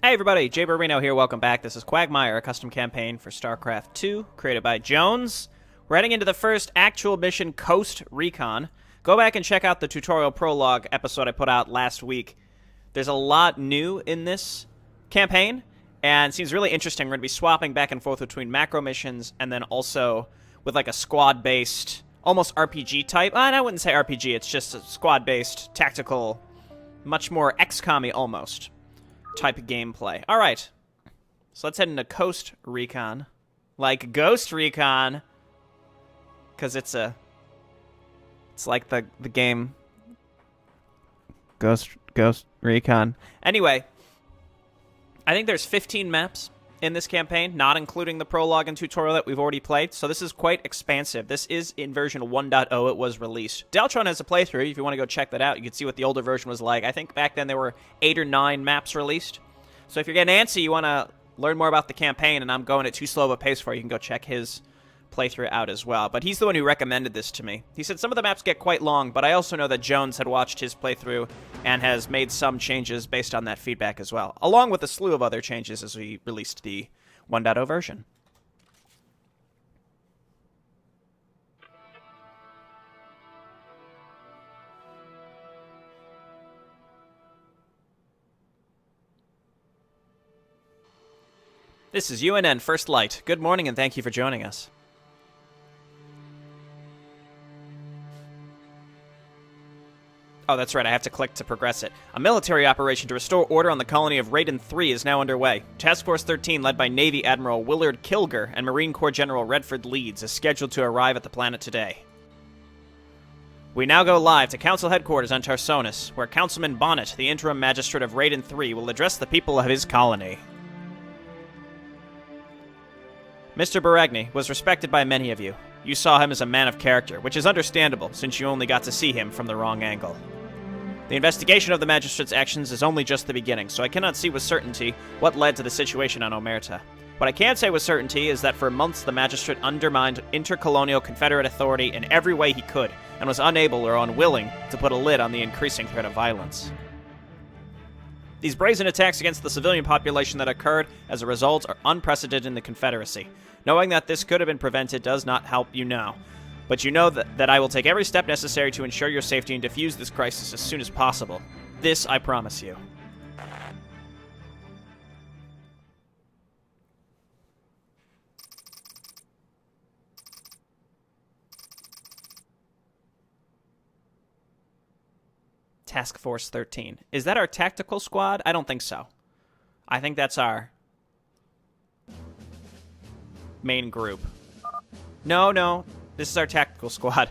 Hey everybody, Jayborino here, welcome back. This is Quagmire, a custom campaign for StarCraft 2, created by Jones. We're heading into the first actual mission, Coast Recon. Go back and check out the tutorial prologue episode I put out last week. There's a lot new in this campaign, and it seems really interesting. We're going to be swapping back and forth between macro missions, and then also with like a squad-based, almost RPG type. And I wouldn't say RPG, it's just a squad-based, tactical, much more XCOM-y almost type of gameplay. All right, so let's head into Coast Recon, like Ghost Recon, because it's like the game Ghost Recon. Anyway, I think there's 15 maps in this campaign, not including the prologue and tutorial that we've already played, so this is quite expansive. This is in version 1.0 it was released. Deltron has a playthrough. If you want to go check that out, you can see what the older version was like. I think back then there were 8 or 9 maps released. So if you're getting antsy, you want to learn more about the campaign, and I'm going at too slow of a pace for you, can go check his playthrough out as well. But he's the one who recommended this to me. He said some of the maps get quite long, but I also know that Jones had watched his playthrough and has made some changes based on that feedback as well, along with a slew of other changes as we released the 1.0 version. This is UNN First Light. Good morning and thank you for joining us. Oh, that's right, I have to click to progress it. A military operation to restore order on the colony of Raiden 3 is now underway. Task Force 13, led by Navy Admiral Willard Kilger and Marine Corps General Redford Leeds, is scheduled to arrive at the planet today. We now go live to Council Headquarters on Tarsonis, where Councilman Bonnet, the interim magistrate of Raiden 3, will address the people of his colony. Mr. Baragni was respected by many of you. You saw him as a man of character, which is understandable since you only got to see him from the wrong angle. The investigation of the magistrate's actions is only just the beginning, so I cannot see with certainty what led to the situation on Omerta. What I can say with certainty is that for months the magistrate undermined intercolonial Confederate authority in every way he could, and was unable or unwilling to put a lid on the increasing threat of violence. These brazen attacks against the civilian population that occurred as a result are unprecedented in the Confederacy. Knowing that this could have been prevented does not help you now. But you know that I will take every step necessary to ensure your safety and defuse this crisis as soon as possible. This I promise you. Task Force 13. Is that our tactical squad? I don't think so. I think that's our main group. No. This is our tactical squad.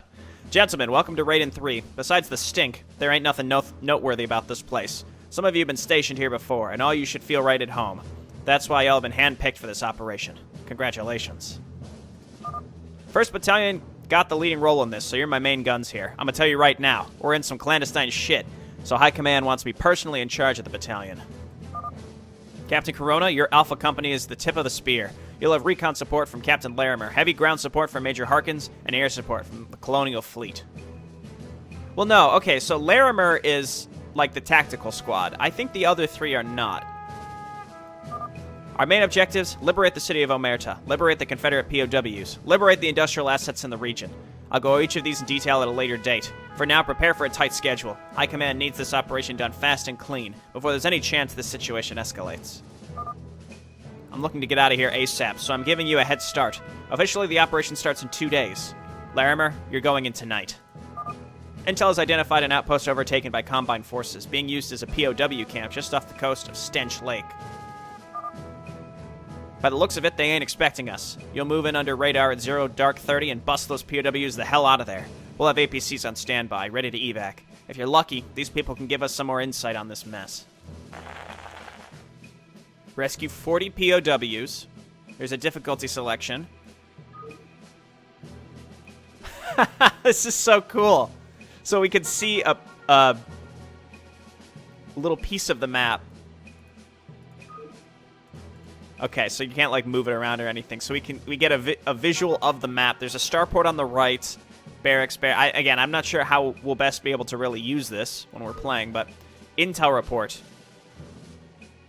Gentlemen, welcome to Raiden 3. Besides the stink, there ain't nothing noteworthy about this place. Some of you have been stationed here before, and all you should feel right at home. That's why y'all have been handpicked for this operation. Congratulations. 1st Battalion got the leading role in this, so you're my main guns here. I'm gonna tell you right now, we're in some clandestine shit, so High Command wants me personally in charge of the battalion. Captain Corona, your Alpha Company is the tip of the spear. You'll have recon support from Captain Larimer, heavy ground support from Major Harkins, and air support from the Colonial Fleet. Well, no, okay, so Larimer is like the tactical squad. I think the other 3 are not. Our main objectives: liberate the city of Omerta, liberate the Confederate POWs, liberate the industrial assets in the region. I'll go over each of these in detail at a later date. For now, prepare for a tight schedule. High Command needs this operation done fast and clean, before there's any chance this situation escalates. I'm looking to get out of here ASAP, so I'm giving you a head start. Officially, the operation starts in 2 days. Larimer, you're going in tonight. Intel has identified an outpost overtaken by Combine forces, being used as a POW camp just off the coast of Stench Lake. By the looks of it, they ain't expecting us. You'll move in under radar at 0 dark 30 and bust those POWs the hell out of there. We'll have APCs on standby, ready to evac. If you're lucky, these people can give us some more insight on this mess. Rescue 40 POWs. There's a difficulty selection. This is so cool. So we can see a little piece of the map. Okay, so you can't like move it around or anything. So we get a visual of the map. There's a starport on the right. Barracks. Again, I'm not sure how we'll best be able to really use this when we're playing, but intel report.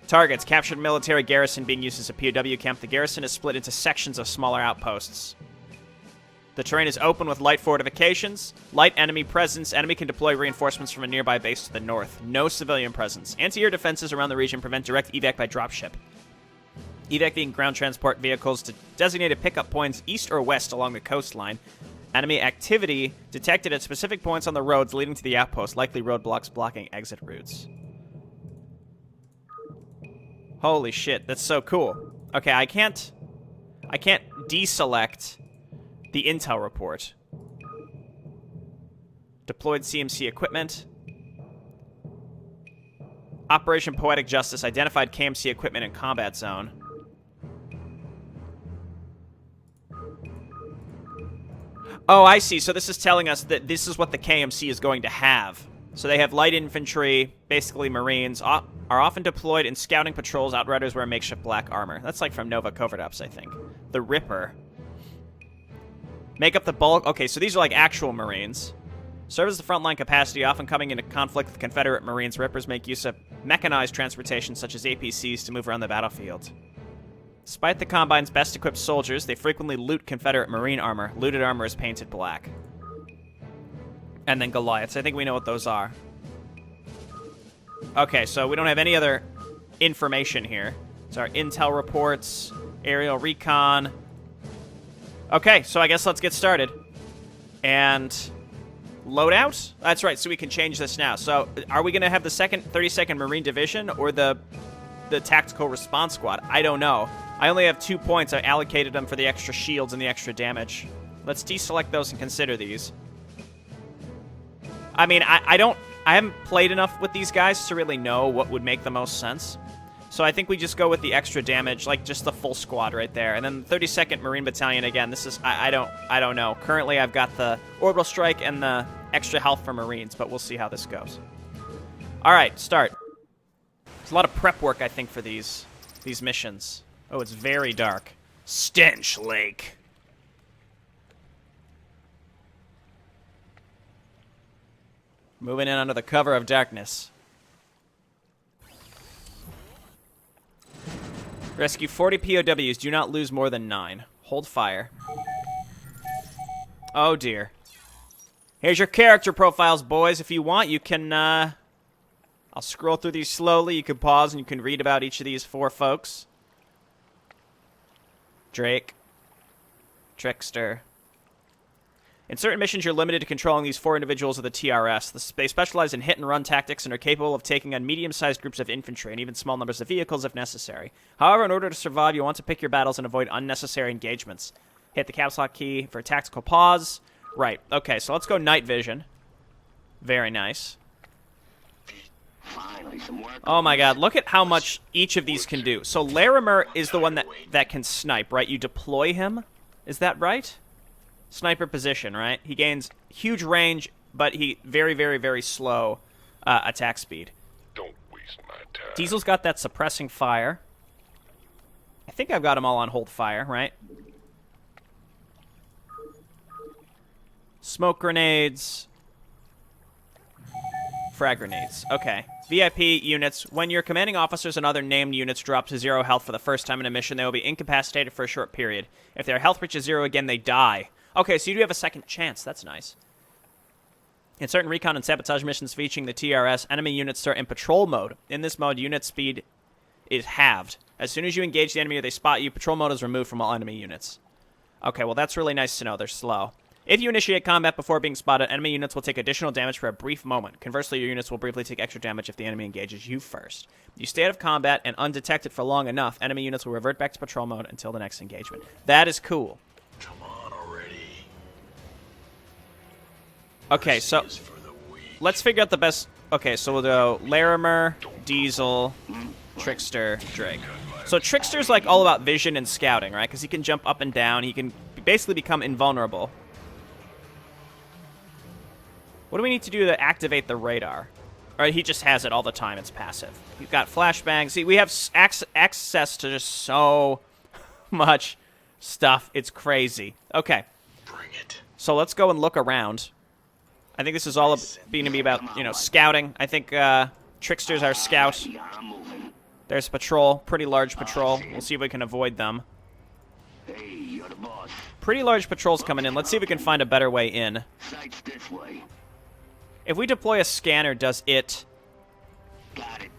Targets. Captured military garrison being used as a POW camp. The garrison is split into sections of smaller outposts. The terrain is open with light fortifications. Light enemy presence. Enemy can deploy reinforcements from a nearby base to the north. No civilian presence. Anti-air defenses around the region prevent direct evac by dropship. Evac being ground transport vehicles to designated pickup points east or west along the coastline. Enemy activity detected at specific points on the roads leading to the outpost. Likely roadblocks blocking exit routes. Holy shit, that's so cool. Okay, I can't deselect the intel report. Deployed CMC equipment. Operation Poetic Justice identified KMC equipment in combat zone. Oh, I see. So this is telling us that this is what the KMC is going to have. So they have light infantry, basically Marines, are often deployed in scouting patrols. Outriders wear makeshift black armor. That's like from Nova Covert Ops, I think. The Ripper. Make up the bulk. Okay, so these are like actual Marines. Serve as the frontline capacity, often coming into conflict with Confederate Marines. Rippers make use of mechanized transportation such as APCs to move around the battlefield. Despite the Combine's best-equipped soldiers, they frequently loot Confederate Marine armor. Looted armor is painted black. And then Goliaths. I think we know what those are. Okay, so we don't have any other information here. It's our intel reports, aerial recon. Okay, so I guess let's get started. And loadout? That's right, so we can change this now. So are we going to have the 32nd Marine Division or the Tactical Response Squad? I don't know. I only have 2 points. I allocated them for the extra shields and the extra damage. Let's deselect those and consider these. I mean, I haven't played enough with these guys to really know what would make the most sense. So I think we just go with the extra damage, like just the full squad right there. And then the 32nd Marine Battalion, again, this is, I don't know. Currently I've got the Orbital Strike and the extra health for Marines, but we'll see how this goes. All right, start. There's a lot of prep work, I think, for these missions. Oh, it's very dark. Stench Lake. Moving in under the cover of darkness. Rescue 40 POWs. Do not lose more than 9. Hold fire. Oh, dear. Here's your character profiles, boys. If you want, you can, I'll scroll through these slowly. You can pause and you can read about each of these 4 folks. Drake. Trickster. In certain missions, you're limited to controlling these 4 individuals of the TRS. They specialize in hit-and-run tactics and are capable of taking on medium-sized groups of infantry and even small numbers of vehicles if necessary. However, in order to survive, you want to pick your battles and avoid unnecessary engagements. Hit the caps lock key for a tactical pause. Right, okay, so let's go night vision. Very nice. Oh my god, look at how much each of these can do. So Larimer is the one that can snipe, right? You deploy him? Is that right? Sniper position, right? He gains huge range, but he very, very, very slow attack speed. Don't waste my time. Diesel's got that suppressing fire. I think I've got them all on hold fire, right? Smoke grenades. Frag grenades. Okay. VIP units. When your commanding officers and other named units drop to 0 health for the first time in a mission, they will be incapacitated for a short period. If their health reaches 0 again, they die. Okay, so you do have a second chance. That's nice. In certain recon and sabotage missions featuring the TRS, enemy units start in patrol mode. In this mode, unit speed is halved. As soon as you engage the enemy or they spot you, patrol mode is removed from all enemy units. Okay, well, that's really nice to know. They're slow. If you initiate combat before being spotted, enemy units will take additional damage for a brief moment. Conversely, your units will briefly take extra damage if the enemy engages you first. If you stay out of combat and undetected for long enough, enemy units will revert back to patrol mode until the next engagement. That is cool. Come on already. Okay, so let's figure out the best. Okay, so we'll go Larimer, Diesel, Trickster, Drake. So Trickster's like all about vision and scouting, right? Because he can jump up and down. He can basically become invulnerable. What do we need to do to activate the radar? Or he just has it all the time. It's passive. You've got flashbangs. See, we have access to just so much stuff. It's crazy. Okay. Bring it. So let's go and look around. I think this is all going to be about, scouting. I think Trickster's our scout. There's a patrol. Pretty large patrol. We'll see if we can avoid them. Hey, you're the boss. Pretty large patrols coming in. Let's see if we can find a better way in. Sights this way. If we deploy a scanner, does it... Got it.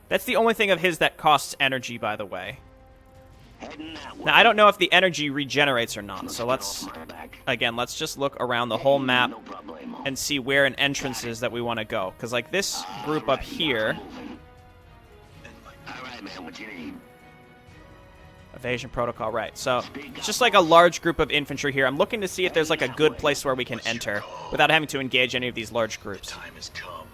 That's the only thing of his that costs energy, by the way. Heading that way. Now, I don't know if the energy regenerates or not, so Get let's... off my back. Again, let's just look around the whole map No problemo. and see where an entrance is that we want to go. Because, like, this group up here... All right, man, what you need? Evasion Protocol, right. So, it's just like a large group of infantry here. I'm looking to see if there's, like, a good place where we can enter without having to engage any of these large groups. Time has come.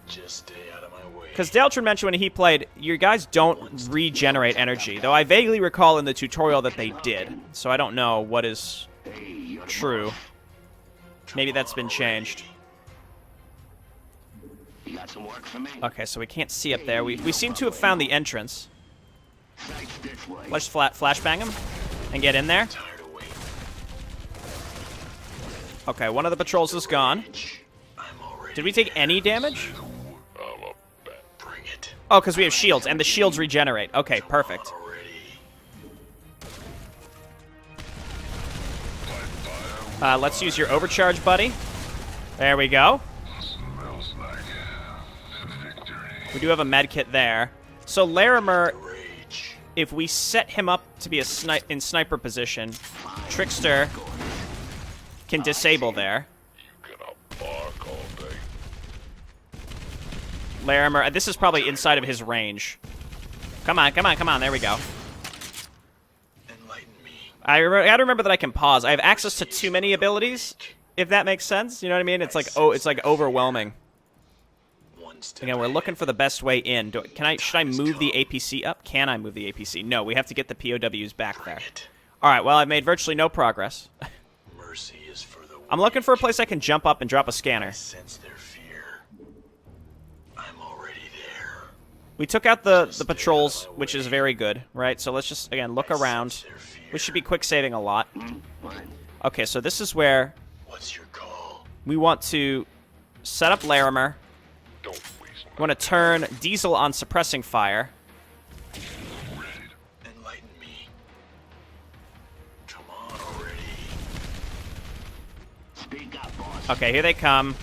Just stay out of my way. Because Deltron mentioned when he played, your guys don't regenerate energy. Though I vaguely recall in the tutorial that they did. So I don't know what is Hey, you're the true. boss. Maybe that's been changed. You got some work for me? Okay, so we can't see up there. We seem to have found the entrance. Sights this way. Let's flashbang him and get in there. Tired of waiting. Okay, one of the patrols is gone. I'm already Did we take any damage? I'm a bat. Bring it. Oh, because we have shields, and the shields regenerate. Okay, perfect. Already. Let's use your overcharge, buddy. There we go. Smells like victory. We do have a med kit there. So Larimer, Rage. if we set him up to be in sniper position, Trickster can disable there. You gonna bark all day. Larimer, this is probably inside of his range. Come on, come on, come on. There we go. Enlighten me. I gotta remember that I can pause. I have access to too many abilities, if that makes sense. You know what I mean? It's like, oh, it's like overwhelming. One step Again, we're looking for the best way in. Should I move the APC up? Can I move the APC? No, we have to get the POWs back there. it. All right, well, I've made virtually no progress. Mercy is for the I'm looking for a place I can jump up and drop a scanner. sense their fear. I'm already there. We took out the patrols, which is very good, right? So let's just, again, look around. Their fear. We should be quick saving a lot. Fine. Okay, so this is where What's your call? we want to set up Larimer. Don't waste We want to turn Diesel on suppressing fire. Enlighten me. Come on already. Speak up, boss. Okay, here they come.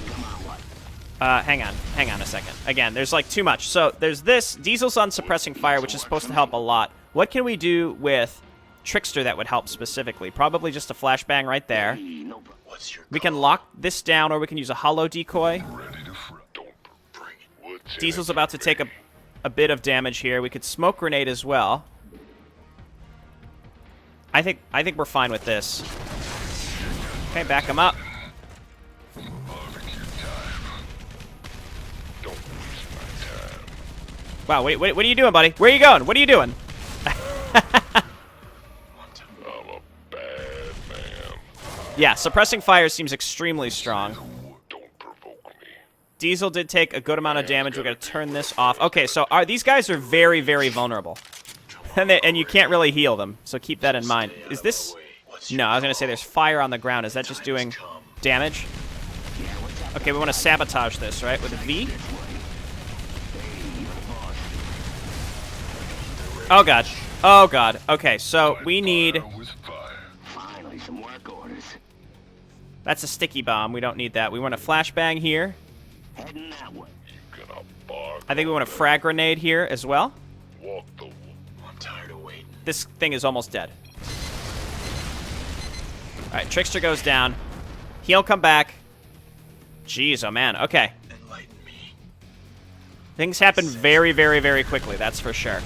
Come on, what? Hang on a second. Again, there's like too much. So there's this, Diesel's on suppressing fire, which is supposed to help a lot. What can we do with Trickster that would help specifically? Probably just a flashbang right there. Hey, no problem. What's your We can lock this down, or we can use a hollow decoy. ready to don't bring it. What's Diesel's about to take a bit of damage here. We could smoke grenade as well. I think we're fine with this. Okay, back him up. Don't waste my time. Wow, wait, what are you doing, buddy? Where are you going? What are you doing? I'm a bad man. Yeah, suppressing fire seems extremely strong. Don't provoke me. Diesel did take a good amount of damage. We're going to turn this off. Okay, so these guys are very, very vulnerable. And you can't really heal them, so keep that in mind. Is this... No, I was going to say there's fire on the ground. Is that just doing damage? Okay, we want to sabotage this, right, with a V? Oh, God. Oh, God. Okay, so we need... Finally, some work orders. That's a sticky bomb. We don't need that. We want a flashbang here. Heading that way. You gonna bark? I think we want a frag grenade here as well. Walk the walk. I'm tired of waiting. This thing is almost dead. Alright, Trickster goes down. He'll come back. Jeez, oh man. Okay. Enlighten me. Things happen very, very, very quickly, that's for sure.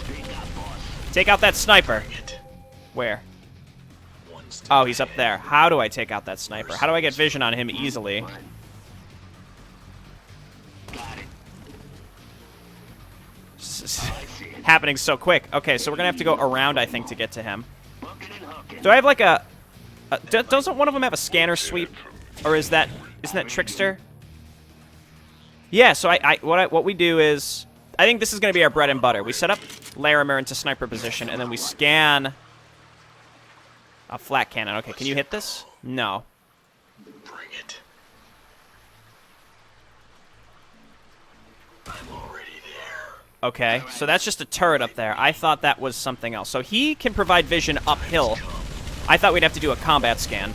Speak up, boss. Take out that sniper. It. Where? One step Oh, he's up there. How do I take out that sniper? How do I get vision on him easily? Fine. Got it. Happening so quick. Okay, so we're gonna have to go around, I think, to get to him. Hooking and hooking. Do I have like a... doesn't one of them have a scanner sweep? Or isn't that Trickster? Yeah, so what we do is... I think this is going to be our bread and butter. We set up Larimer into sniper position, and then we scan... A flat cannon. Okay, can you hit this? No. Bring it. I'm already Okay, so that's just a turret up there. I thought that was something else. So he can provide vision uphill. I thought we'd have to do a combat scan.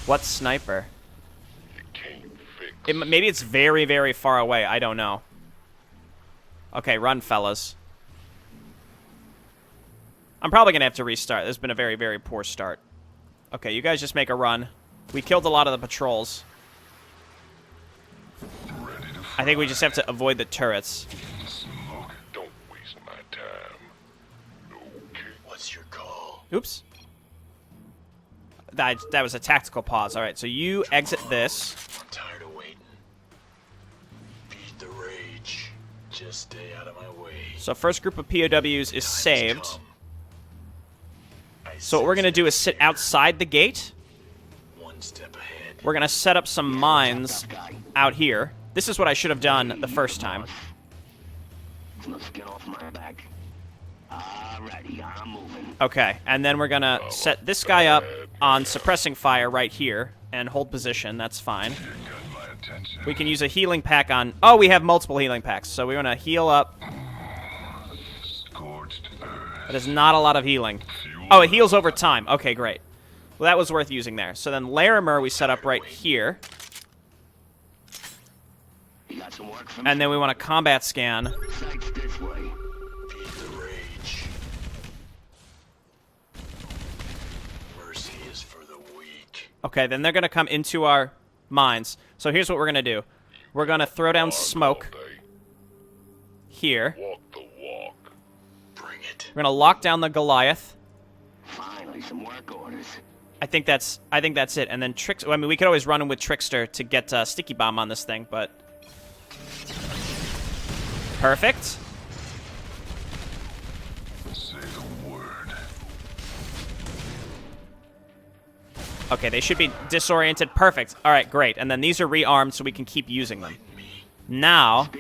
What sniper? Maybe it's very, very far away. I don't know. Okay, run, fellas. I'm probably going to have to restart. This has been a very, very poor start. Okay, you guys just make a run. We killed a lot of the patrols. I think we just have to avoid the turrets. Don't waste my time. Okay. What's your call? Oops. That was a tactical pause. All right, so you exit this. I'm tired of waiting. Beat the rage. Just stay out of my way. So first group of POWs is saved. So what we're going to do is sit outside the gate. One step ahead. We're going to set up some mines out here. This is what I should have done the first time. Let's get off my back. Alrighty, I'm moving. Okay, and then we're going to set this guy up on suppressing fire right here and hold position. That's fine. We can use a healing pack on... Oh, we have multiple healing packs, so we want to heal up. That is not a lot of healing. Oh, it heals over time. Okay, great. Well, that was worth using there. So then Larimer we set up right here. And then we want a combat scan. Sights this way. Beat the rage. Mercy is for the weak. Okay, then they're going to come into our mines. So here's what we're going to do. We're going to throw down smoke here. Walk the walk. Bring it. We're going to lock down the Goliath. Finally, some work orders. I think that's it. And then I mean, we could always run in with Trickster to get Sticky Bomb on this thing, but perfect. Say the word. Okay, they should be disoriented. Perfect. All right, great. And then these are rearmed, so we can keep using them. Now,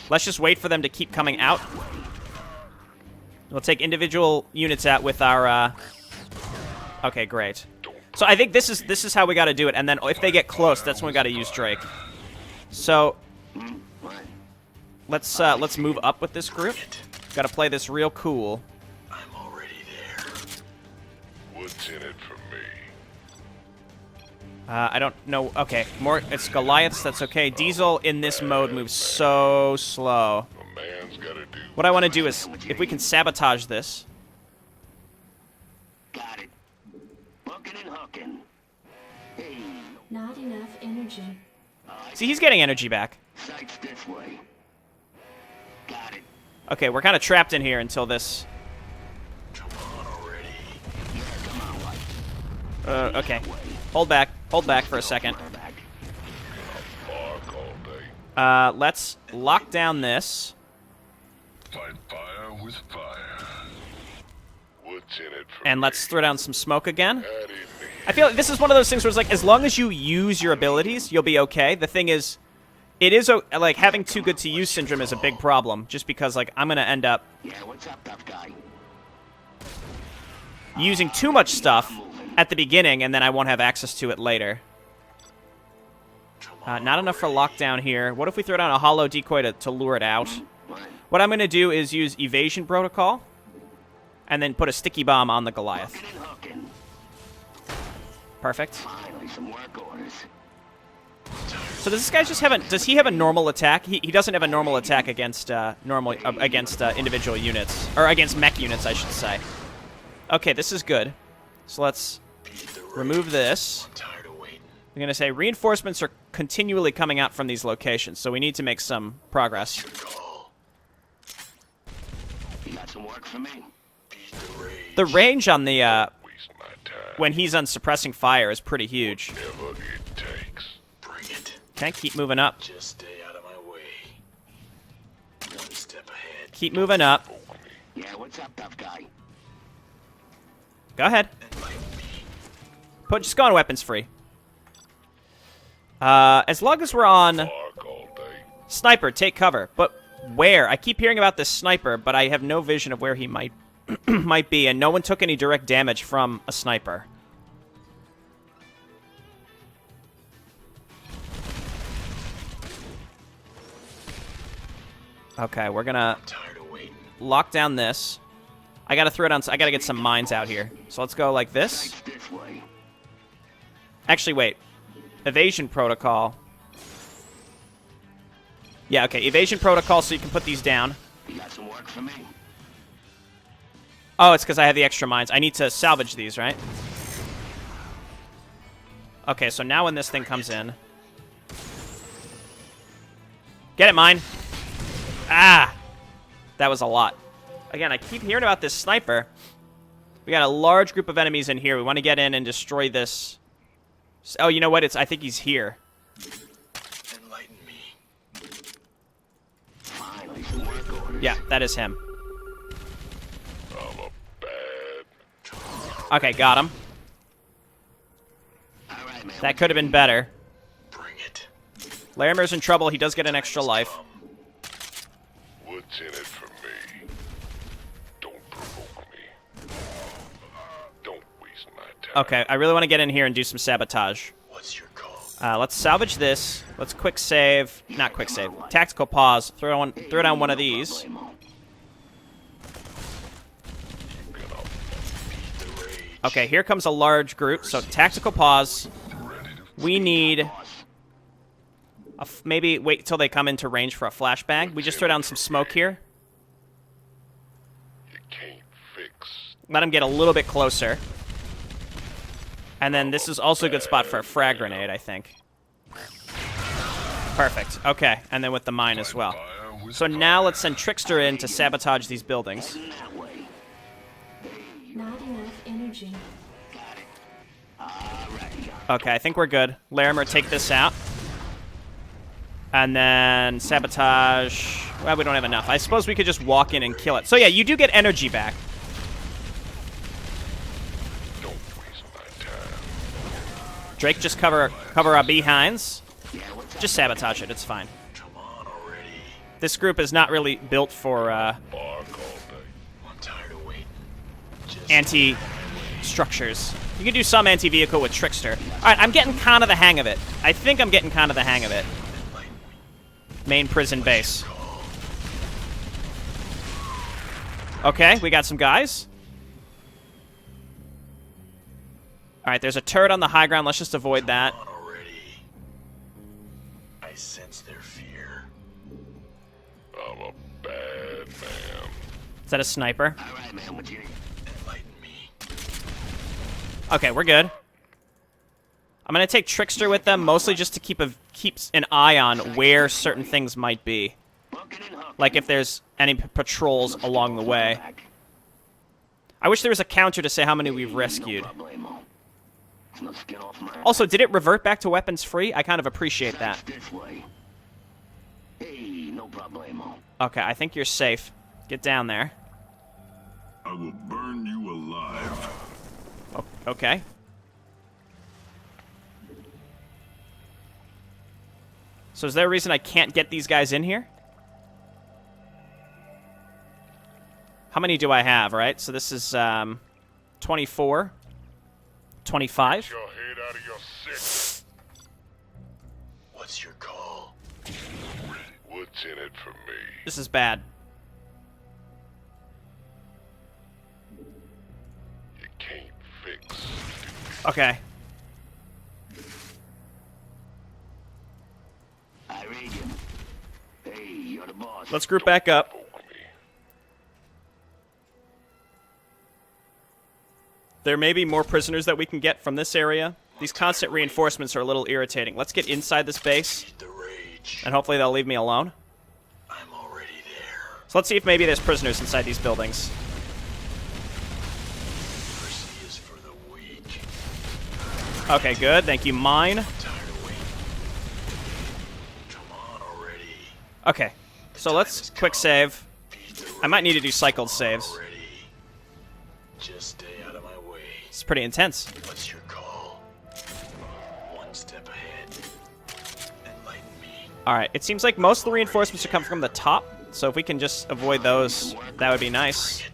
let's just wait for them to keep coming out. We'll take individual units out with our... Okay, great. So I think this is how we got to do it. And then if they get close, that's when we got to use Drake. So let's move up with this group. Got to play this real cool. I'm already there. What's in it for me? I don't know. Okay, it's Goliaths. That's okay. Diesel in this mode moves so slow. A man's gotta do. What I want to do is, if we can sabotage this. Got it. Bucking and hooking. Hey. Not enough energy. See, he's getting energy back. Sights this way. Got it. Okay, we're kind of trapped in here until this. Come on already. Yeah, come on, like. Okay. Hold back for a second. Bark all day. Let's lock down this. Fight fire with fire. What's in it for And me? let's throw down some smoke again. That in me. I feel like this is one of those things where it's like, as long as you use your abilities, you'll be okay. The thing is, it is, like, having too good to use syndrome is a big problem, just because, like, I'm going to end up Yeah, what's up, tough guy? using too much stuff at the beginning, and then I won't have access to it later. Not enough for lockdown here. What if we throw down a hollow decoy to lure it out? What I'm going to do is use Evasion Protocol, and then put a Sticky Bomb on the Goliath. Bucking and hooking. Perfect. Finally, some work orders. So does this guy just have a... Does he have a normal attack? He doesn't have a normal attack against individual units. Or against mech units, I should say. Okay, this is good. So let's remove this. I'm tired of waiting. I'm going to say reinforcements are continually coming out from these locations, so we need to make some progress. Call. You got some work for me? Beat the rage. The range on the... Waste my time. when he's on suppressing fire is pretty huge. Whatever it takes. Bring it. Okay, keep moving up. Just stay out of my way. One step ahead. Keep moving up. Yeah, what's up, tough guy? Go ahead. Enlighten me. Just go on weapons free. As long as we're on Bark all day. sniper, take cover. But where? I keep hearing about this sniper, but I have no vision of where he might might be, and no one took any direct damage from a sniper. Okay, we're gonna Tired of waiting. lock down this. I gotta throw down. I gotta get some mines out here. So let's go like this. Actually, wait. Evasion Protocol. Yeah, okay. Evasion Protocol, so you can put these down. You got some work for me? Oh, it's because I have the extra mines. I need to salvage these, right? Okay, so now when this thing comes in... Get it, mine! Ah! That was a lot. Again, I keep hearing about this sniper. We got a large group of enemies in here. We want to get in and destroy this. Oh, you know what? I think he's here. Enlighten me. Finally, some work orders. Yeah, that is him. I'm a bad. Okay, got him. All right, man. That could have been better. Bring it. Larimer's in trouble. He does get an extra life. What's in it for me? Don't provoke me. Don't waste my time. Okay, I really want to get in here and do some sabotage. What's your call? Let's salvage this. Let's quick save. Not quick save. Tactical pause. Throw down one of these. Okay, here comes a large group. So tactical pause. We need... maybe wait till they come into range for a flashbang. We just throw down some smoke here. You can't fix. Let them get a little bit closer. And then this is also a good spot for a frag grenade, I think. Perfect. Okay, and then with the mine as well. So now let's send Trickster in to sabotage these buildings. Not enough energy. Okay, I think we're good. Larimer, take this out. And then sabotage... Well, we don't have enough. I suppose we could just walk in and kill it. So yeah, you do get energy back. Don't waste my time. Drake, just cover our behinds. Just sabotage it. It's fine. Come on already. This group is not really built for Bark all day. I'm tired of waiting. Just anti-structures. You can do some anti-vehicle with Trickster. All right, I'm getting kind of the hang of it. I think I'm getting kind of the hang of it. enlighten me. Main prison base. Okay, we got some guys. All right, there's a turret on the high ground. Let's just avoid that. Come on already. I sense their fear. I'm a bad man. Is that a sniper? All right, man. What you need? Enlighten me. Okay, we're good. I'm gonna take Trickster with them, mostly just to keep an eye on where certain things might be. Like if there's any patrols along the way. I wish there was a counter to say how many we've rescued. Also, did it revert back to weapons free? I kind of appreciate that. Hey, no problemo. Okay, I think you're safe. Get down there. I will burn you alive. Okay. So is there a reason I can't get these guys in here? How many do I have, right? So this is 24. 25. Your head out of your sick. What's your call? What's in it for me? This is bad. You can't fix. Okay. I read you. Hey, you're the boss. Let's group back up. Poke me. There may be more prisoners that we can get from this area. These constant reinforcements are a little irritating. Let's get inside this base, Feed the rage. and hopefully they'll leave me alone. I'm already there. So let's see if maybe there's prisoners inside these buildings. Mercy is for the weak. Okay, good. Thank you, mine. Tired of waiting. Come on already. Okay, so let's quick save. Feed the I might need to do cycled saves. already. Just stay out of my way. It's pretty intense. What's your call? One step ahead. Enlighten me. Alright, it seems like most of the reinforcements are coming from the top, so if we can just avoid those, that would be nice. Bring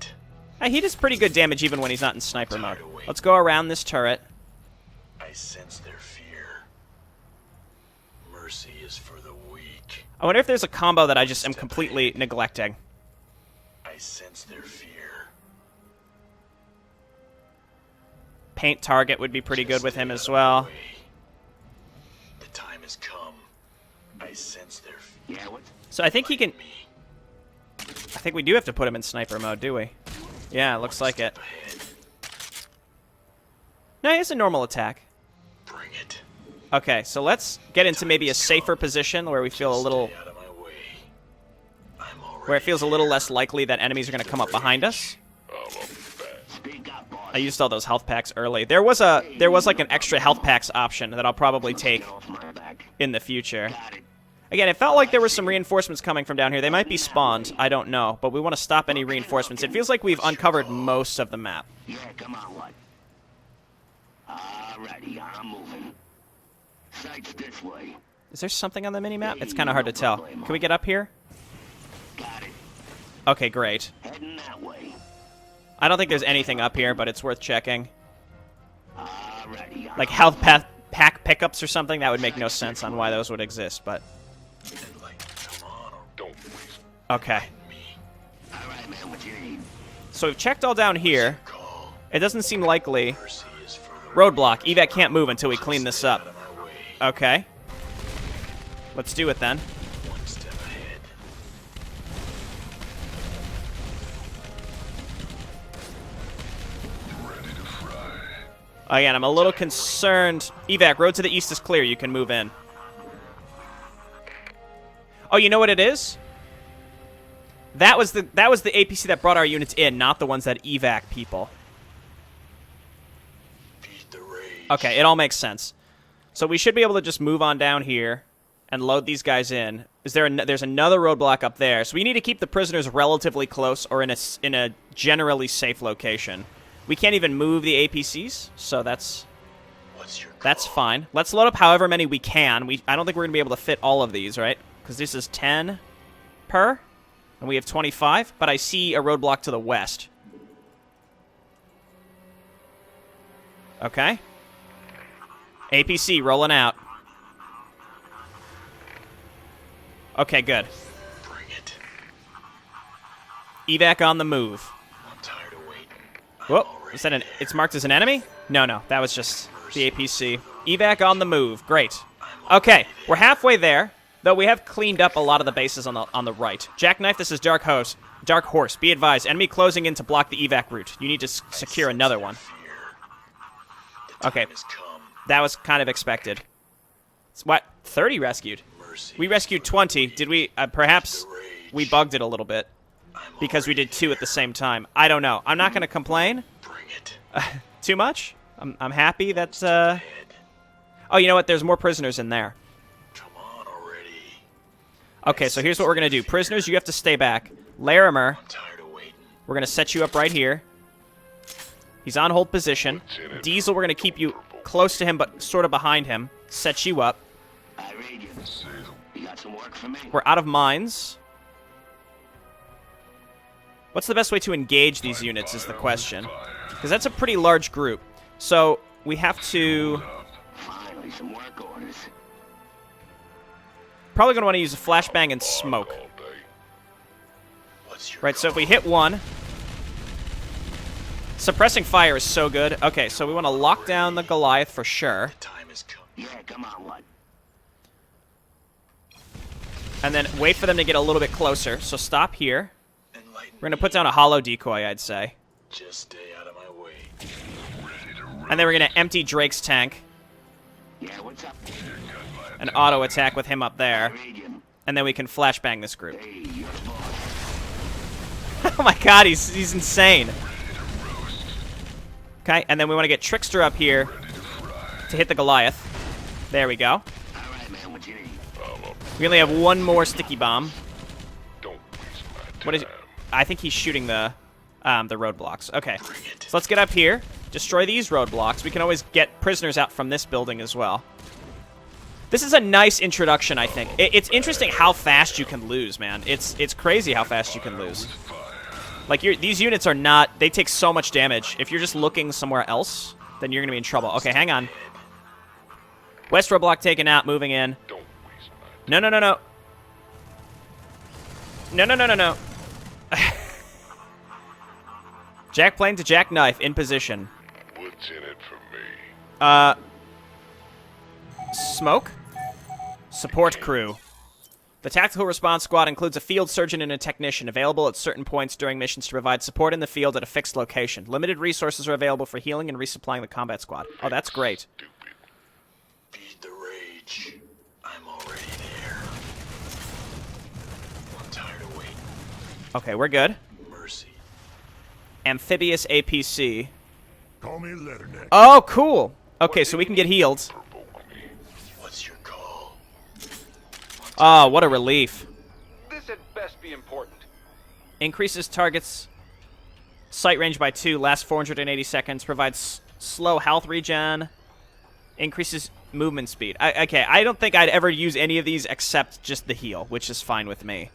it. He does pretty good damage even when he's not in sniper mode. Let's go around this turret. I sense their fear. Mercy is for the weak. I wonder if there's a combo that I just am completely neglecting. I sense their fear. Paint target would be pretty good with him as well. The time has come. I sense their fear. Yeah, what? So I think he can... I think we do have to put him in sniper mode, do we? Yeah, it looks like it. No, it's a normal attack. Bring it. Okay, so let's get into maybe a safer position where we feel a little... Stay out of my way. I'm already where it feels a little less likely that enemies are going to come up behind us. Speak up, boss. I used all those health packs early. There was like an extra health packs option that I'll probably take Get off my back. in the future. Got it. Again, it felt like there were some reinforcements coming from down here. They might be spawned. I don't know. But we want to stop any reinforcements. It feels like we've uncovered most of the map. Yeah, come on, what? Alrighty, I'm moving. Sights this way. Is there something on the mini-map? It's kind of hard to tell. Can we get up here? Got it. Okay, great. Heading that way. I don't think there's anything up here, but it's worth checking. Alrighty, Like health pack pickups or something? That would make no sense on why those would exist, but... Come on, or Don't waste Okay. Alright, man, what you need? So we've checked all down here. call. It doesn't seem likely. Mercy is for the Roadblock. Evac can't move until we clean this out up. of my way. Okay. Let's do it then. One step ahead. ready to fry. Again, I'm a little concerned. Evac, road to the east is clear. You can move in. Oh, you know what it is? That was the APC that brought our units in, not the ones that evac people. Feed the rage. Okay, it all makes sense. So we should be able to just move on down here and load these guys in. There's another roadblock up there, so we need to keep the prisoners relatively close or in a generally safe location. We can't even move the APCs, so that's What's your That's call? fine. Let's load up however many we can. I don't think we're going to be able to fit all of these, right? Because this is 10 per, and we have 25, but I see a roadblock to the west. Okay. APC rolling out. Okay, good. Bring it. Evac on the move. I'm tired of waiting. Whoop. Is that it's marked as an enemy? No, that was just the APC. Evac on the move. Great. Okay, we're halfway there, though we have cleaned up a lot of the bases on the right. Jackknife, this is Dark Horse. Be advised, enemy closing in to block the evac route. You need to secure another one. Okay, Has come. that was kind of expected. What? 30 rescued? Mercy. We rescued 20. Did we? Perhaps we bugged it a little bit because we did 2 at the same time. I don't know. I'm not going to complain Bring it. too much. I'm happy that... Oh, you know what? There's more prisoners in there. Come on already. Okay, so here's what we're going to do. Prisoners, you have to stay back. Larimer, I'm tired of waiting. we're going to set you up right here. He's on hold position. Diesel, we're going to keep you close to him, but sort of behind him. Set you up. I read you. You got some work for me? We're out of mines. What's the best way to engage these units is the question. Because that's a pretty large group. So we have to... Finally, some work orders. Probably going to want to use a flashbang and smoke. All day. What's your Right, so if we call? hit one... Suppressing fire is so good. Okay, so we want to lock down the Goliath for sure. Time has come. Yeah, come on, what? And then wait for them to get a little bit closer. So stop here. Enlighten We're going to me. put down a hollow decoy, I'd say. Just stay out of my way. And then we're going to empty Drake's tank. Yeah, what's up? An auto attack with him up I there. read you. And then we can flashbang this group. Hey, you're the boss. Oh my god, he's insane. Okay, and then we want to get Trickster up here to hit the Goliath. There we go. All right, man, what you need? We only have one more sticky bomb. Don't waste my time. What is? I think he's shooting the roadblocks. Okay, so let's get up here, destroy these roadblocks. We can always get prisoners out from this building as well. This is a nice introduction, I think. It's interesting how fast you can lose, man. It's crazy how fast you can lose. Like these units are not. They take so much damage. If you're just looking somewhere else, then you're gonna be in trouble. Okay, hang on. West roadblock taken out, moving in. Don't waste my time. No. No, no, no, no, no. Jack plane to jack knife in position. What's in it for me? Smoke? Support crew. The Tactical Response Squad includes a field surgeon and a technician available at certain points during missions to provide support in the field at a fixed location. Limited resources are available for healing and resupplying the combat squad. Oh, that's great. Feed the rage. I'm already there. I'm tired of waiting. Okay, we're good. Mercy. Amphibious APC. Call me Letterneck. Oh, cool. Okay, so we can get healed. What's your call? Oh, what a relief. This had best be important. Increases targets sight range by 2, lasts 480 seconds, provides slow health regen, increases movement speed. Okay, I don't think I'd ever use any of these except just the heal, which is fine with me.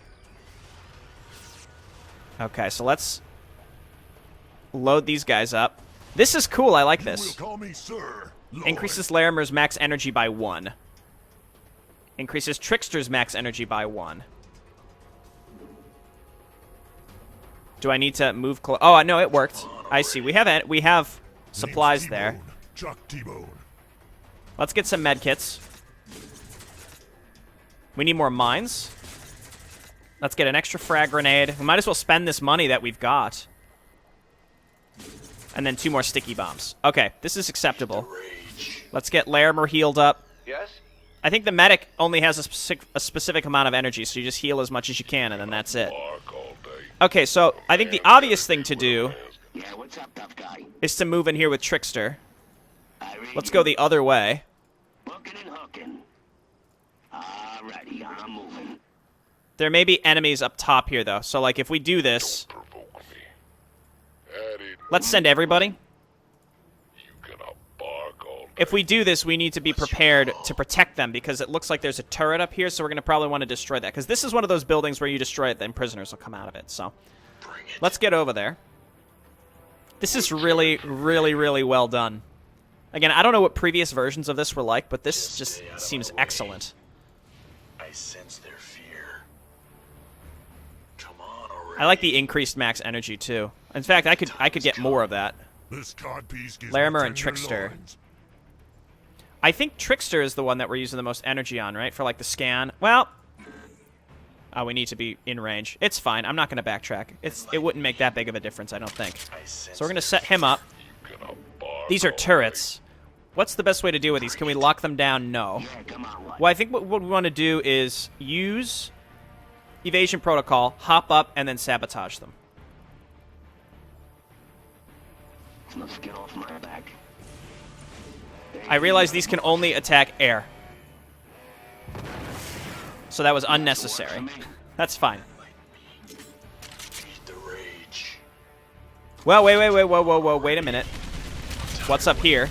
Okay, so let's load these guys up. This is cool, I like this. Call me Sir. Increases Larimer's max energy by 1. Increases Trickster's max energy by 1. Do I need to move close? Oh, no, it worked. I see. We have supplies there. Chuck T-Bone. Let's get some med kits. We need more mines. Let's get an extra frag grenade. We might as well spend this money that we've got. And then 2 more sticky bombs. Okay, this is acceptable. Let's get Larimer healed up. Yes? I think the medic only has a specific amount of energy, so you just heal as much as you can, and then that's it. Bark all day. Okay, so I think the obvious thing to do Yeah, what's up, tough guy? is to move in here with Trickster. I read Let's you. go the other way. Hooking and hooking. Alrighty, I'm moving. There may be enemies up top here, though. So, like, if we do this, Provoke me. At it. let's send everybody. You gonna bark all day. If we do this, we need to be prepared to protect them, because it looks like there's a turret up here, so we're going to probably want to destroy that. Because this is one of those buildings where you destroy it, then prisoners will come out of it. So, let's get over there. This is really, really, really well done. Again, I don't know what previous versions of this were like, but this just seems excellent. I sense their fear. Come on already. I like the increased max energy, too. In fact, I could get more of that. This codpiece gives Larimer me and 10 Trickster. loins. I think Trickster is the one that we're using the most energy on, right? For, like, the scan. Well, oh, we need to be in range. It's fine. I'm not going to backtrack. It wouldn't make that big of a difference, I don't think. So we're going to set him up. You gonna bark These are all turrets. What's the best way to deal with these? Can we lock them down? No. Yeah, come on, what? Well, I think what we want to do is use Evasion Protocol, hop up, and then sabotage them. Let's get off my back. I realize these can only attack air. So that was unnecessary. That's fine. Feed the rage. Well, whoa, wait a minute. What's up here?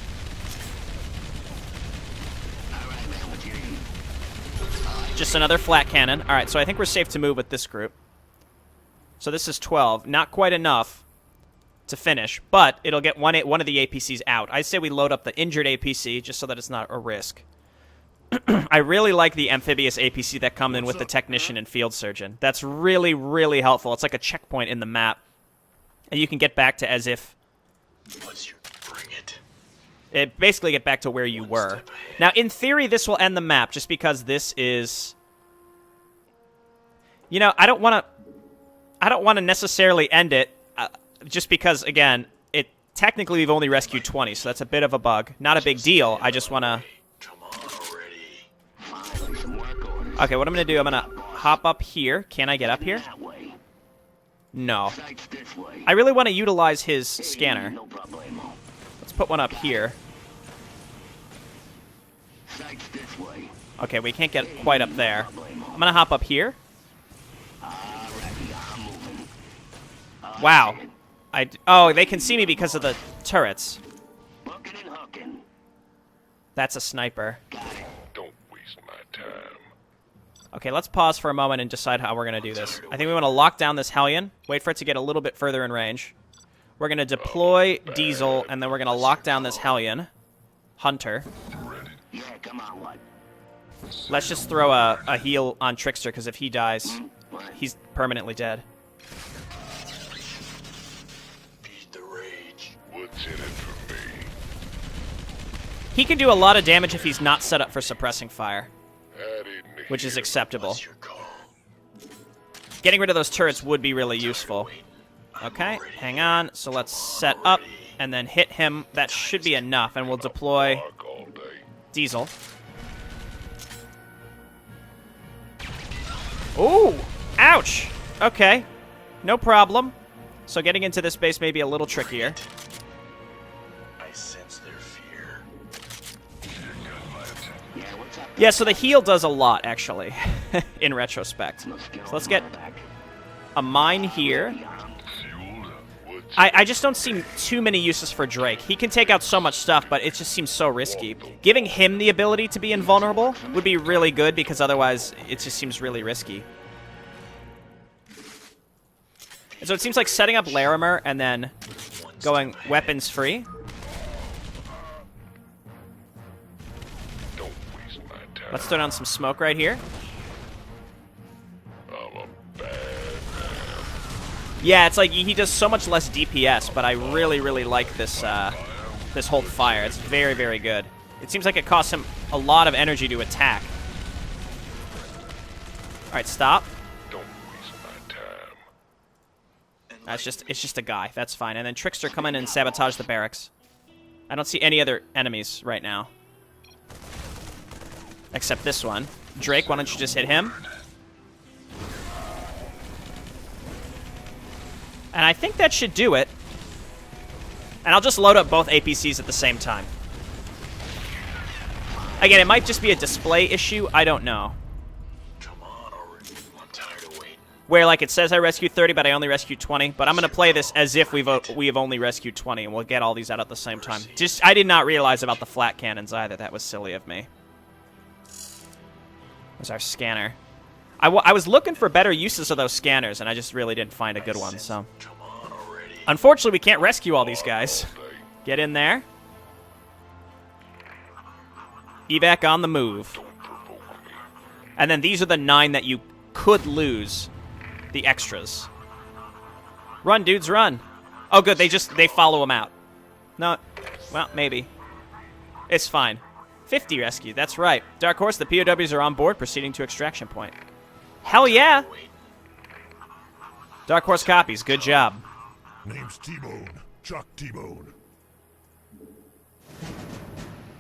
Alright, man, what you need? Just another flat cannon. Alright, so I think we're safe to move with this group. So this is 12. Not quite enough to finish, but it'll get one of the APCs out. I say we load up the injured APC just so that it's not a risk. I really like the amphibious APC that come in with the technician and field surgeon. That's really, really helpful. It's like a checkpoint in the map. And you can get back to as if... What's your... Bring it. It basically get back to where you were. step ahead. Now, in theory, this will end the map just because this is... You know, I don't want to necessarily end it just because, again, technically we've only rescued 20, so that's a bit of a bug. Not a big deal. I just want to... Come on already. Finally, some work orders. Okay, what I'm going to do, I'm going to hop up here. Can I get up here? That way. No. Sights this way. I really want to utilize his scanner. No problemo. Let's put one up here. Sights this way. Okay, we can't get quite up there. I'm going to hop up here. Alrighty, I'm moving. Wow. Oh, they can see me because of the turrets. Hooking and hooking. That's a sniper. Don't waste my time. Okay, let's pause for a moment and decide how we're going to do this. I think we want to lock down this Hellion, wait for it to get a little bit further in range. We're going to deploy Diesel, and then we're going to lock down this Hellion. Hunter. Yeah, come on, what? Let's just throw a heal on Trickster, because if he dies... he's permanently dead. Feed the rage. What's in it for me? He can do a lot of damage if he's not set up for suppressing fire, That isn't which is acceptable. What's your call? Getting rid of those turrets would be really useful. Okay, hang on. So let's set up and then hit him. That should be enough, and we'll deploy Fuck all day. Diesel. Ooh! Ouch! Okay. No problem. So getting into this base may be a little trickier. I sense their fear. Yeah, what's up? Yeah, so the heal does a lot, actually, in retrospect. So let's get a mine here. Fueled? What's I just don't see too many uses for Drake. He can take out so much stuff, but it just seems so risky. Giving him the ability to be invulnerable would be really good, because otherwise it just seems really risky. And so it seems like setting up Larimer and then going weapons free. Don't waste my time. Let's throw down some smoke right here. I'm a bad Yeah, it's like he does so much less DPS, but I really, really like this this hold fire. It's very, very good. It seems like it costs him a lot of energy to attack. All right, stop. Don't waste my time. It's just a guy. That's fine. And then Trickster, come in and sabotage the barracks. I don't see any other enemies right now, except this one. Drake, why don't you just hit him? And I think that should do it. And I'll just load up both APCs at the same time. Again, it might just be a display issue. I don't know. Come on already. I'm tired of waiting. Where, like, it says I rescued 30, but I only rescued 20. But I'm going to play this as if we have only rescued 20, and we'll get all these out at the same time. I did not realize about the flat cannons either. That was silly of me. There's our scanner. I was looking for better uses of those scanners, and I just really didn't find a good one, so... Come on already. Unfortunately, we can't rescue all these guys. Get in there. Evac on the move. And then these are the 9 that you could lose. The extras. Run, dudes, run. Oh, good, they follow them out. No, well, maybe. It's fine. 50 rescue, that's right. Dark Horse, the POWs are on board, proceeding to extraction point. Hell yeah! Dark Horse copies, good job. Name's T-Bone. Chuck T-Bone.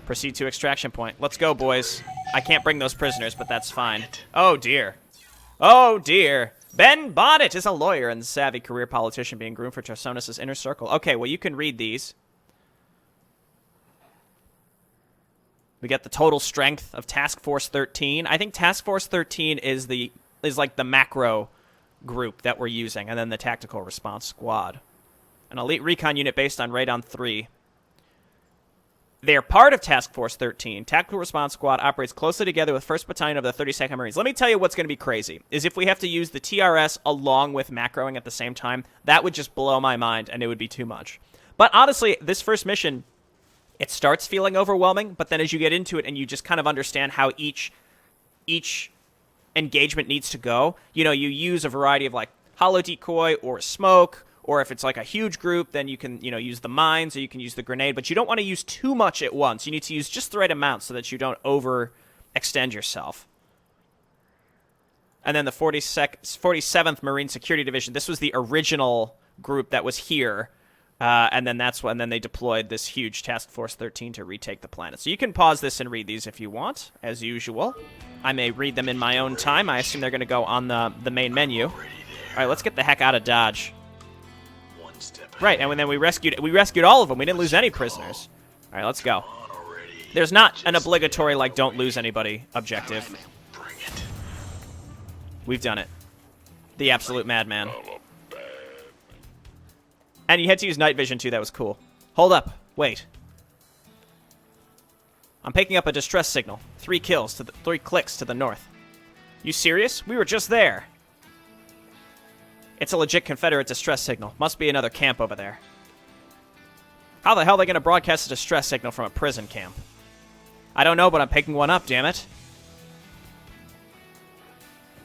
Proceed to extraction point. Let's go, boys. I can't bring those prisoners, but that's fine. Oh, dear. Oh, dear. Ben Bonnet is a lawyer and savvy career politician being groomed for Tarsonis' inner circle. Okay, well, you can read these. We get the total strength of Task Force 13. I think Task Force 13 is like the macro group that we're using, and then the Tactical Response Squad. An elite recon unit based on Radon 3. They are part of Task Force 13. Tactical Response Squad operates closely together with 1st Battalion of the 32nd Marines. Let me tell you what's going to be crazy, is if we have to use the TRS along with macroing at the same time, that would just blow my mind, and it would be too much. But honestly, this first mission, it starts feeling overwhelming, but then as you get into it and you just kind of understand how each engagement needs to go, you know, you use a variety of, like, holo decoy or smoke, or if it's like a huge group, then you can, you know, use the mines or you can use the grenade, but you don't want to use too much at once. You need to use just the right amount so that you don't overextend yourself. And then the 47th Marine Security Division, this was the original group that was here, and then they deployed this huge Task Force 13 to retake the planet. So you can pause this and read these if you want, as usual. I may read them in my own time. I assume they're going to go on the main menu. All right, let's get the heck out of Dodge. Right, and then we rescued all of them. We didn't lose any prisoners. All right, let's go. There's not an obligatory, like, don't lose anybody objective. We've done it. The absolute madman. And you had to use night vision, too. That was cool. Hold up. Wait. I'm picking up a distress signal. 3 clicks to the north. You serious? We were just there. It's a legit Confederate distress signal. Must be another camp over there. How the hell are they going to broadcast a distress signal from a prison camp? I don't know, but I'm picking one up, damn it.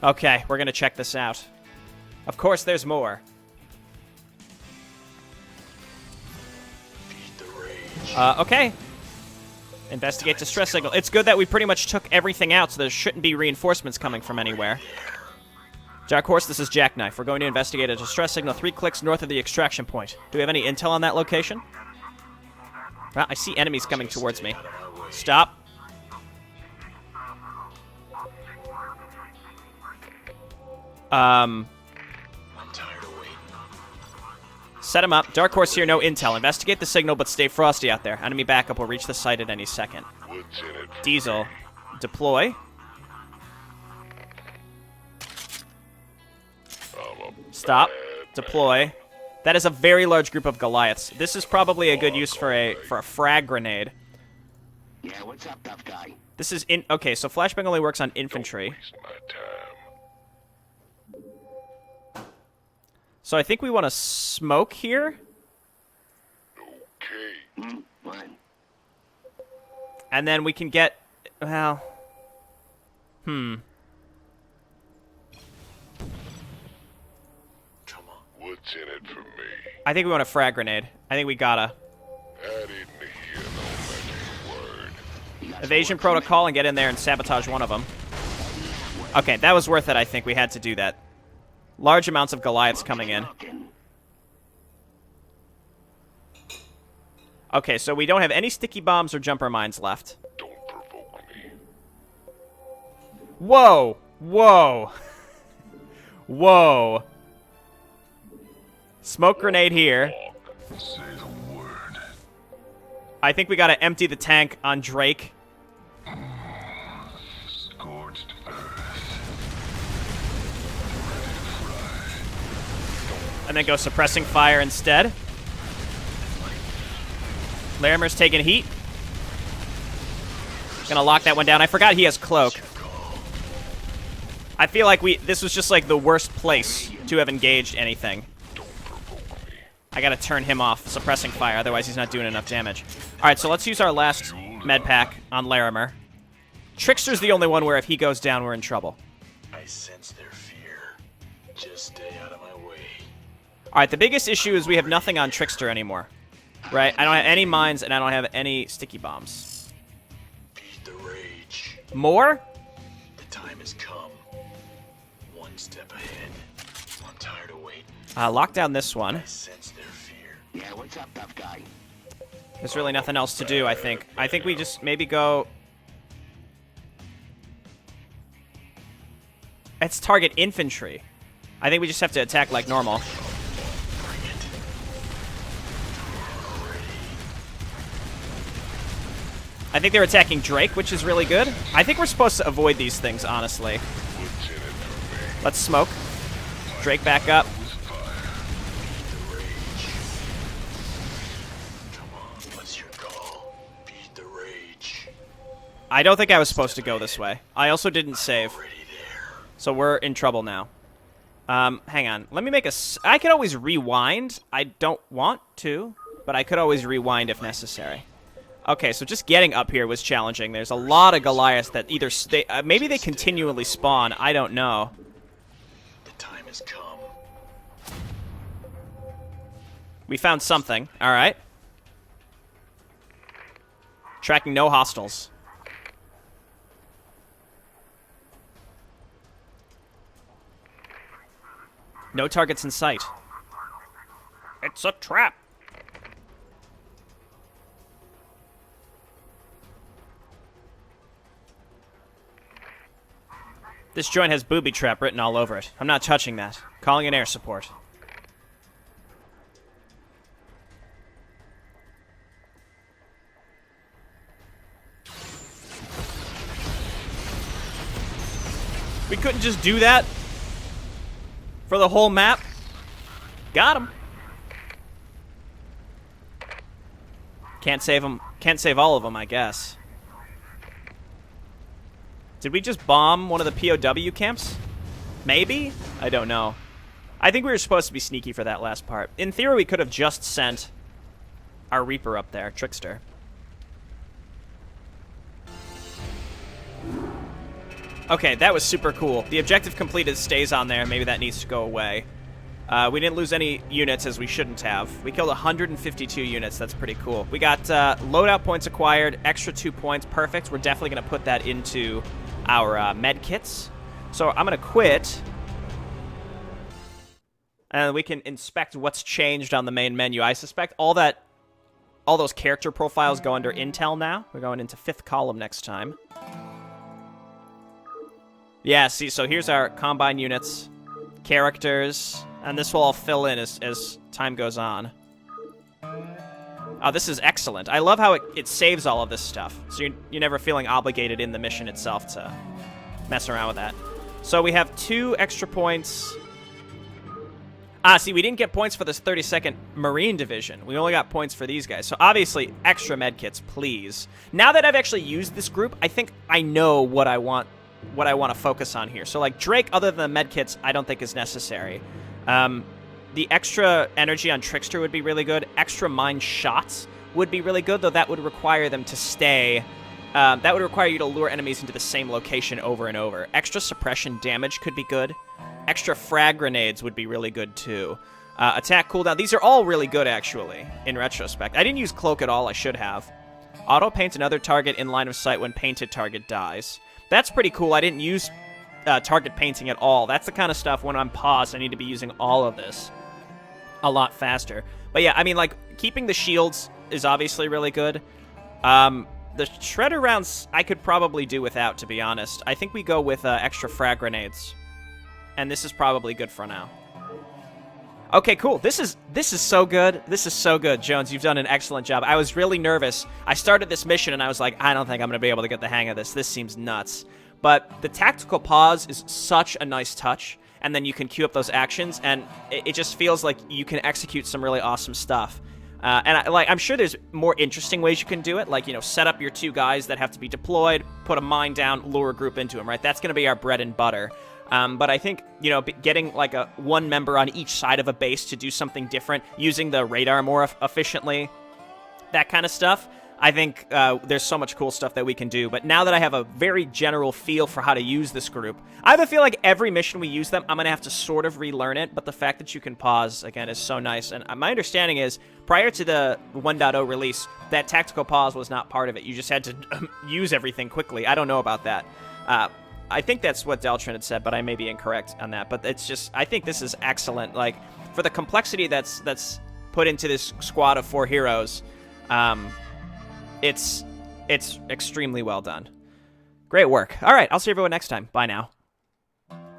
Okay, we're gonna check this out. Of course, there's more. Feed the rage. Okay. Investigate distress signal. It's good that we pretty much took everything out, so there shouldn't be reinforcements coming from anywhere. Dark Horse, this is Jackknife. We're going to investigate a distress signal 3 clicks north of the extraction point. Do we have any intel on that location? Well, I see enemies coming towards me. Stop. I'm tired of waiting. Set him up. Dark Horse here, no intel. Investigate the signal, but stay frosty out there. Enemy backup will reach the site at any second. What's in it for Diesel. Deploy. Stop. Deploy. That is a very large group of Goliaths. This is probably a good use for a frag grenade. Yeah, what's up, tough guy? This is in. Okay, so flashbang only works on infantry. waste my time? So I think we want to smoke here, Okay. Fine. and then we can get. Well. Come on. What's in it for me? I think we want a frag grenade. I think we gotta. I didn't hear no magic word. Evasion Protocol and get in there and sabotage one of them. Okay, that was worth it, I think. We had to do that. Large amounts of Goliaths coming in. Okay, so we don't have any sticky bombs or jumper mines left. Don't provoke me. Whoa! Whoa! Whoa! Smoke grenade here. Say the word. I think we gotta empty the tank on Drake. Scorched earth. And then go suppressing fire instead. Larimer's taking heat. Gonna lock that one down. I forgot he has cloak. I feel like this was just like the worst place to have engaged anything. I gotta turn him off, suppressing fire, otherwise he's not doing enough damage. Alright, so let's use our last med pack on Larimer. Trickster's the only one where if he goes down, we're in trouble. I sense their fear. Just stay out of my way. Alright, the biggest issue is we have nothing on Trickster anymore. Right? I don't have any mines, and I don't have any sticky bombs. Feed the rage. More? The time has come. One step ahead. I'm tired of waiting. Lock down this one. I sense their fear. Yeah, what's up, tough guy? There's really nothing else to do, I think. I think we just maybe go... It's target infantry. I think we just have to attack like normal. Bring it. I think they're attacking Drake, which is really good. I think we're supposed to avoid these things, honestly. What's in it for me? Let's smoke. Drake back up. The rage. Come on, what's your call? Feed the rage. I don't think I was supposed to go this way. I also didn't save. Already there. So we're in trouble now. Hang on. Let me make a... I could always rewind. I don't want to, but I could always rewind if necessary. Okay, so just getting up here was challenging. There's a lot of Goliaths that either... maybe they continually spawn. I don't know. The time has come. We found something. All right. Tracking no hostiles. No targets in sight. It's a trap. This joint has booby trap written all over it. I'm not touching that. Calling in air support. We couldn't just do that for the whole map. Got him. Can't save them. Can't save all of them, I guess. Did we just bomb one of the POW camps? Maybe? I don't know. I think we were supposed to be sneaky for that last part. In theory, we could have just sent our Reaper up there, Trickster. Okay, that was super cool. The objective completed stays on there. Maybe that needs to go away. We didn't lose any units, as we shouldn't have. We killed 152 units. That's pretty cool. We got loadout points acquired, extra 2 points. Perfect. We're definitely going to put that into our med kits. So I'm going to quit. And we can inspect what's changed on the main menu. I suspect all those character profiles go under Intel now. We're going into 5th column next time. Yeah, see, so here's our combine units, characters, and this will all fill in as time goes on. Oh, this is excellent. I love how it saves all of this stuff, so you're never feeling obligated in the mission itself to mess around with that. So we have 2 extra points. See, we didn't get points for this 32nd Marine Division. We only got points for these guys. So obviously, extra medkits, please. Now that I've actually used this group, I think I know what I want to focus on here. So like Drake, other than the medkits, I don't think is necessary. The extra energy on Trickster would be really good. Extra mine shots would be really good, though that would require them to stay. That would require you to lure enemies into the same location over and over. Extra suppression damage could be good. Extra frag grenades would be really good, too. Attack cooldown. These are all really good, actually, in retrospect. I didn't use Cloak at all. I should have. Auto-paint another target in line of sight when painted target dies. That's pretty cool. I didn't use target painting at all. That's the kind of stuff when I'm paused, I need to be using all of this a lot faster. But yeah, I mean, like, keeping the shields is obviously really good. The shredder rounds I could probably do without, to be honest. I think we go with extra frag grenades. And this is probably good for now. Okay, cool. This is so good. This is so good, Jones. You've done an excellent job. I was really nervous. I started this mission and I was like, I don't think I'm going to be able to get the hang of this. This seems nuts. But the tactical pause is such a nice touch. And then you can queue up those actions, and it just feels like you can execute some really awesome stuff. I'm sure there's more interesting ways you can do it, like, you know, set up your 2 guys that have to be deployed, put a mine down, lure a group into them, right? That's going to be our bread and butter. But I think, you know, getting like one member on each side of a base to do something different, using the radar more efficiently, that kind of stuff, I think there's so much cool stuff that we can do. But now that I have a very general feel for how to use this group, I have a feel like every mission we use them, I'm going to have to sort of relearn it. But the fact that you can pause, again, is so nice. And my understanding is, prior to the 1.0 release, that tactical pause was not part of it. You just had to use everything quickly. I don't know about that. I think that's what Deltrin had said, but I may be incorrect on that. But it's just, I think this is excellent. Like, for the complexity that's put into this squad of 4 heroes, it's extremely well done. Great work. All right, I'll see everyone next time. Bye now.